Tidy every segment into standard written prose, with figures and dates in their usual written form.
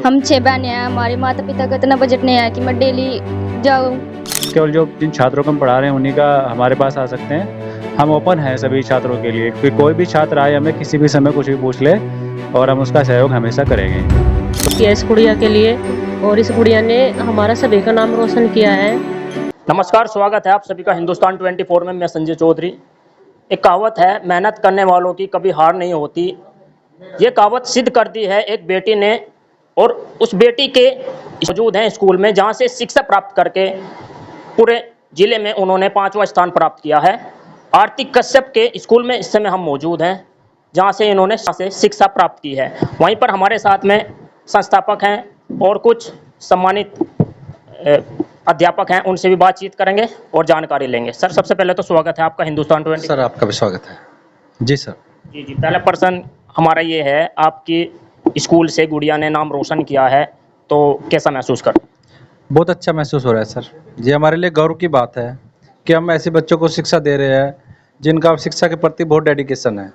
हम 6 बहनें हैं, हमारे माता पिता का इतना बजट नहीं है कि मैं डेली जाऊँ। केवल जो जिन छात्रों को हम पढ़ा रहे हैं उन्हीं का हमारे पास आ सकते हैं। हम ओपन हैं सभी छात्रों के लिए, कोई भी छात्र आए हमें किसी भी समय कुछ भी पूछ ले और हम उसका सहयोग हमेशा करेंगे। किया इस गुड़िया के लिए, और इस गुड़िया ने हमारा सभी का नाम रोशन किया है। नमस्कार, स्वागत है आप सभी का हिंदुस्तान 24 में। मैं संजय चौधरी। एक कहावत है, मेहनत करने वालों की कभी हार नहीं होती। ये कहावत सिद्ध कर दी है एक बेटी ने, और उस बेटी के मौजूद हैं स्कूल में जहां से शिक्षा प्राप्त करके पूरे जिले में उन्होंने 5वां स्थान प्राप्त किया है। आरती कश्यप के स्कूल में इस समय हम मौजूद हैं जहां से इन्होंने शिक्षा प्राप्त की है। वहीं पर हमारे साथ में संस्थापक हैं और कुछ सम्मानित अध्यापक हैं, उनसे भी बातचीत करेंगे और जानकारी लेंगे। सर, सबसे पहले तो स्वागत है आपका हिंदुस्तान 24। सर, आपका भी स्वागत है। जी सर। जी, पहला प्रश्न हमारा ये है, आपकी स्कूल से गुड़िया ने नाम रोशन किया है, तो कैसा महसूस करते हैं? बहुत अच्छा महसूस हो रहा है सर। ये हमारे लिए गौरव की बात है कि हम ऐसे बच्चों को शिक्षा दे रहे हैं जिनका शिक्षा के प्रति बहुत डेडिकेशन है।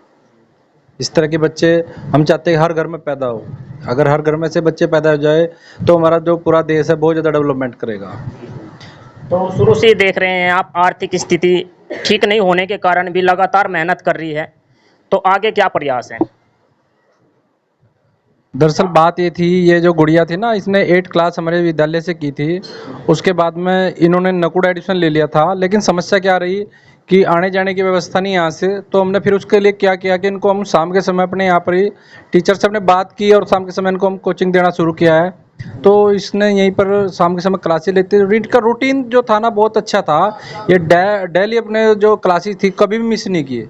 इस तरह के बच्चे हम चाहते हैं हर घर में पैदा हो। अगर हर घर में से बच्चे पैदा हो जाए तो हमारा जो पूरा देश है बहुत ज़्यादा डेवलपमेंट करेगा। तो शुरू से ही देख रहे हैं आप, आर्थिक स्थिति ठीक नहीं होने के कारण भी लगातार मेहनत कर रही है, तो आगे क्या प्रयास है? दरअसल बात ये थी, ये जो गुड़िया थी ना, इसने 8 क्लास हमारे विद्यालय से की थी। उसके बाद में इन्होंने नकुड़ एडमिशन ले लिया था, लेकिन समस्या क्या रही कि आने जाने की व्यवस्था नहीं यहाँ से। तो हमने फिर उसके लिए क्या किया कि इनको हम शाम के समय अपने यहाँ पर ही टीचर से हमने बात की और शाम के समय इनको हम कोचिंग देना शुरू किया है। तो इसने यहीं पर शाम के समय क्लासेस लेते। इनका रूटीन जो था ना बहुत अच्छा था। ये डेली अपने जो क्लासेस थी कभी भी मिस नहीं किए।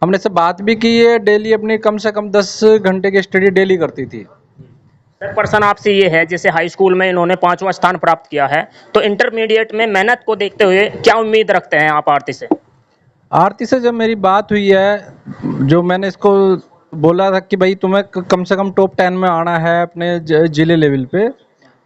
हमने से बात भी की है, डेली अपनी कम से कम 10 घंटे की स्टडी डेली करती थी। सर, प्रश्न आपसे ये है, जैसे हाई स्कूल में इन्होंने 5वां स्थान प्राप्त किया है, तो इंटरमीडिएट में मेहनत को देखते हुए क्या उम्मीद रखते हैं आप आरती से? आरती से जब मेरी बात हुई है, जो मैंने इसको बोला था कि भाई तुम्हें कम से कम टॉप 10 में आना है अपने जिले लेवल पे,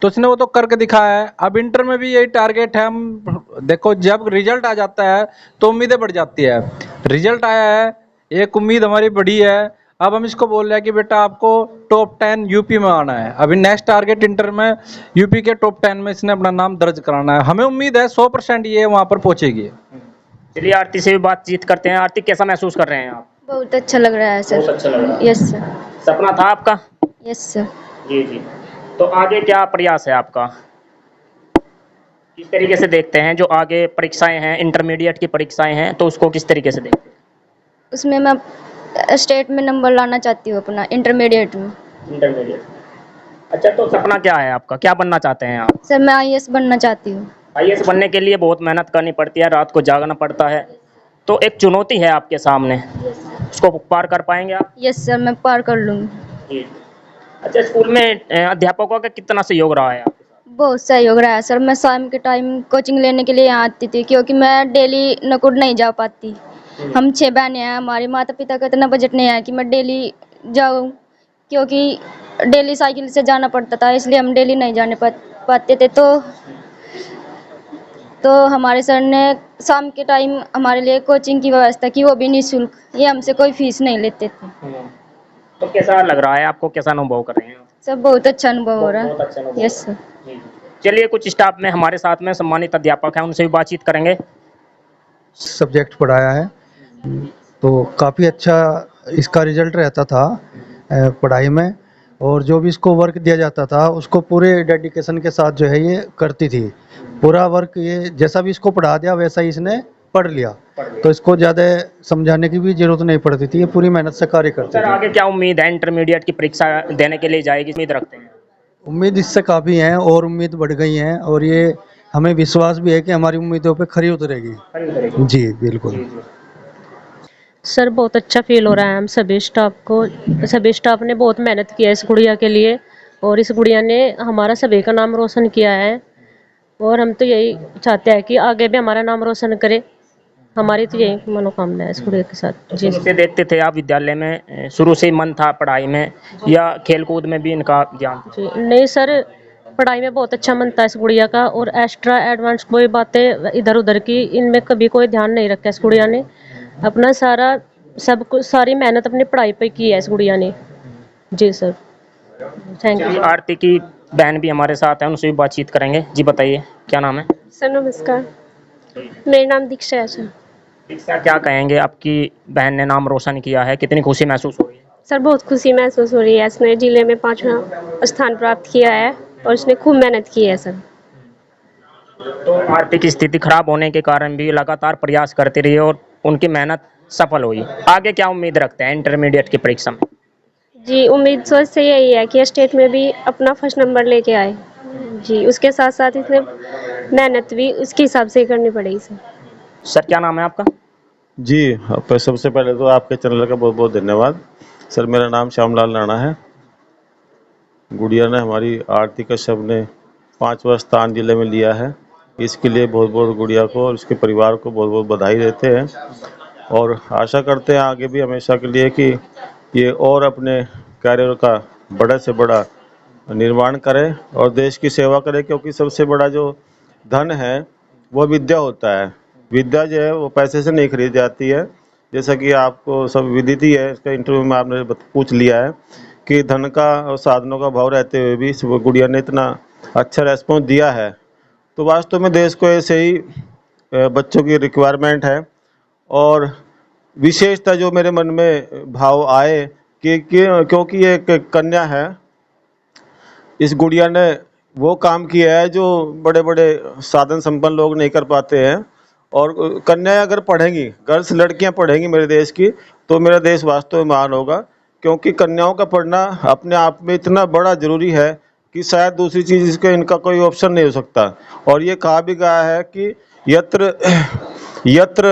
तो उसने वो तो करके दिखाया है। अब इंटर में भी यही टारगेट है। हम देखो, जब रिजल्ट आ जाता है तो उम्मीदें बढ़ जाती है। रिजल्ट आया है, एक उम्मीद हमारी बढ़ी है। अब हम इसको बोल रहे हैं कि बेटा आपको टॉप 10 यूपी में आना है। अभी नेक्स्ट टारगेट इंटर में यूपी के टॉप 10 में इसने अपना नाम दर्ज कराना है। हमें उम्मीद है 100% ये वहाँ पर पहुँचेगी। चलिए आरती से भी बातचीत करते हैं। आरती, कैसा महसूस कर रहे हैं आप? बहुत अच्छा लग रहा है सर। बहुत अच्छा लग रहा है। Yes sir. सपना था आपका? Yes sir. जी। तो आगे क्या प्रयास है आपका? किस तरीके से देखते हैं जो आगे परीक्षाएं हैं, इंटरमीडिएट की परीक्षाएं हैं, तो उसको किस तरीके से देखते हैं? उसमें मैं स्टेट में नंबर लाना चाहती हूँ अपना, इंटरमीडिएट में। इंटरमीडिएट। अच्छा, तो सपना क्या है आपका? क्या बनना चाहते हैं आप? सर, मैं आईएएस बनना चाहती हूँ। आईएएस बनने के लिए बहुत मेहनत करनी पड़ती है, रात को जागना पड़ता है, तो एक चुनौती है आपके सामने, उसको पार कर पाएंगे आप? यस सर, मैं पार कर लूँगी। जी। अच्छा, स्कूल में अध्यापकों का कितना सहयोग रहा है आपके साथ? बहुत सहयोग रहा है सर। मैं शाम के टाइम कोचिंग लेने के लिए यहाँ आती थी, क्योंकि मैं डेली नकुड़ नहीं जा पाती। हम 6 बहनें हैं, हमारे माता पिता का इतना बजट नहीं है कि मैं डेली जाऊँ, क्योंकि डेली साइकिल से जाना पड़ता था, इसलिए हम डेली नहीं जाने पाते थे। तो हमारे सर ने शाम के टाइम हमारे लिए कोचिंग की व्यवस्था की, वो भी निःशुल्क। ये हमसे कोई फीस नहीं लेते थे। तो कैसा लग रहा है आपको? कैसा अनुभव कर रहे हैं आप? सब बहुत अच्छा अनुभव हो रहा बहुत अच्छा है। अनुभव। Yes sir. चलिए, कुछ स्टाफ में हमारे साथ में सम्मानित अध्यापक हैं, उनसे भी बातचीत करेंगे। सब्जेक्ट पढ़ाया है, तो काफ़ी अच्छा इसका रिजल्ट रहता था पढ़ाई में। और जो भी इसको वर्क दिया जाता था उसको पूरे डेडिकेशन के साथ जो है ये करती थी। पूरा वर्क ये जैसा भी इसको पढ़ा दिया वैसा ही इसने पढ़ लिया, तो इसको ज़्यादा समझाने की भी ज़रूरत नहीं पड़ती थी। ये पूरी मेहनत से कार्य करती सर, थी। आगे क्या उम्मीद है? इंटरमीडिएट की परीक्षा देने के लिए जाएगी, उम्मीद रखते हैं? उम्मीद इससे काफ़ी है और उम्मीद बढ़ गई है, और ये हमें विश्वास भी है कि हमारी उम्मीदों पे खरी उतरेगी। जी बिल्कुल। सर, बहुत अच्छा फील हो रहा है। हम सभी स्टाफ ने बहुत मेहनत किया है इस गुड़िया के लिए, और इस गुड़िया ने हमारा सभी का नाम रोशन किया है। और हम तो यही चाहते हैं कि आगे भी हमारा नाम रोशन करे। हमारी तो यही मनोकामना है इस गुड़िया के साथ। जी। शुरू से देखते थे आप विद्यालय में, शुरू से ही मन था पढ़ाई में या खेलकूद में भी इनका ज्ञान था? जी नहीं सर, पढ़ाई में बहुत अच्छा मन था इस गुड़िया का, और एक्स्ट्रा एडवांस कोई बातें इधर उधर की इनमें कभी कोई ध्यान नहीं रखा इस गुड़िया ने। अपना सारा सब कुछ, सारी मेहनत अपनी पढ़ाई पे की है इस गुड़िया ने। जी सर। Thank you. आरती की बहन भी हमारे साथ है, उनसे भी बातचीत करेंगे। जी बताइए, क्या नाम है? सर नमस्कार, मेरा नाम दीक्षा है सर। दीक्षा, क्या कहेंगे, आपकी बहन ने नाम रोशन किया है, कितनी खुशी महसूस हो रही है? सर बहुत खुशी महसूस हो रही है, इसने जिले में 5वां स्थान प्राप्त किया है और उसने खूब मेहनत की है सर। तो आर्थिक स्थिति खराब होने के कारण भी लगातार प्रयास करती रही और उनकी मेहनत सफल हुई। आगे क्या उम्मीद रखते हैं इंटरमीडिएट की परीक्षा में? जी उम्मीद सोच से यही है कि स्टेट में भी अपना फर्स्ट नंबर लेके आए। जी उसके साथ साथ इसने मेहनत भी उसके हिसाब से करनी पड़ेगी सर। सर क्या नाम है आपका? जी, सबसे पहले तो आपके चैनल का बहुत बहुत धन्यवाद। सर मेरा नाम श्यामलाल राणा है। गुड़िया ने, हमारी आरती कश्यप ने 5वां स्थान जिले में लिया है। इसके लिए बहुत बहुत गुड़िया को और उसके परिवार को बहुत बहुत बधाई देते हैं और आशा करते हैं आगे भी हमेशा के लिए कि ये और अपने कैरियर का बड़े से बड़ा निर्माण करे और देश की सेवा करे, क्योंकि सबसे बड़ा जो धन है वो विद्या होता है। विद्या जो है वो पैसे से नहीं खरीदी जाती है, जैसा कि आपको सब विदित ही है, इसका इंटरव्यू में आपने पूछ लिया है कि धन का और साधनों का भाव रहते हुए भी इस गुड़िया ने इतना अच्छा रेस्पॉन्स दिया है। तो वास्तव में देश को ऐसे ही बच्चों की रिक्वायरमेंट है। और विशेषता जो मेरे मन में भाव आए कि क्योंकि ये एक कन्या है, इस गुड़िया ने वो काम किया है जो बड़े बड़े साधन संपन्न लोग नहीं कर पाते हैं। और कन्याएं अगर पढ़ेंगी, गर्ल्स लड़कियां पढ़ेंगी मेरे देश की, तो मेरा देश वास्तव में महान होगा, क्योंकि कन्याओं का पढ़ना अपने आप में इतना बड़ा ज़रूरी है कि शायद दूसरी चीज़ इसका इनका कोई ऑप्शन नहीं हो सकता। और ये कहा भी गया है कि यत्र यत्र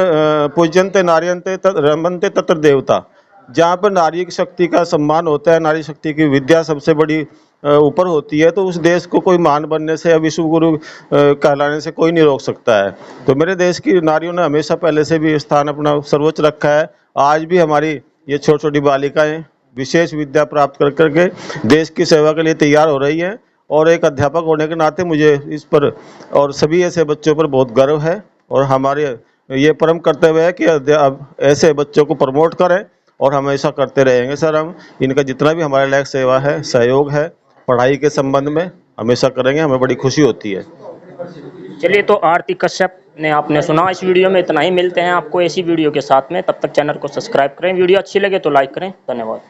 पूज्यन्ते नार्यन्ते रमन्ते तत्र देवता। जहाँ पर नारी की शक्ति का सम्मान होता है, नारी शक्ति की विद्या सबसे बड़ी ऊपर होती है, तो उस देश को कोई महान बनने से या विश्व गुरु कहलाने से कोई नहीं रोक सकता है। तो मेरे देश की नारियों ने हमेशा पहले से भी स्थान अपना सर्वोच्च रखा है। आज भी हमारी ये छोटी छोटी बालिकाएं विशेष विद्या प्राप्त कर करके देश की सेवा के लिए तैयार हो रही हैं। और एक अध्यापक होने के नाते मुझे इस पर और सभी ऐसे बच्चों पर बहुत गर्व है। और हमारे ये परम कर्तव्य है कि अब ऐसे बच्चों को प्रमोट करें और हमेशा करते रहेंगे। सर हम इनका जितना भी हमारे लायक सेवा है, सहयोग है पढ़ाई के संबंध में, हमेशा करेंगे। हमें बड़ी खुशी होती है। चलिए, तो आरती कश्यप ने आपने सुना। इस वीडियो में इतना ही। मिलते हैं आपको ऐसी वीडियो के साथ में, तब तक चैनल को सब्सक्राइब करें, वीडियो अच्छी लगे तो लाइक करें। धन्यवाद।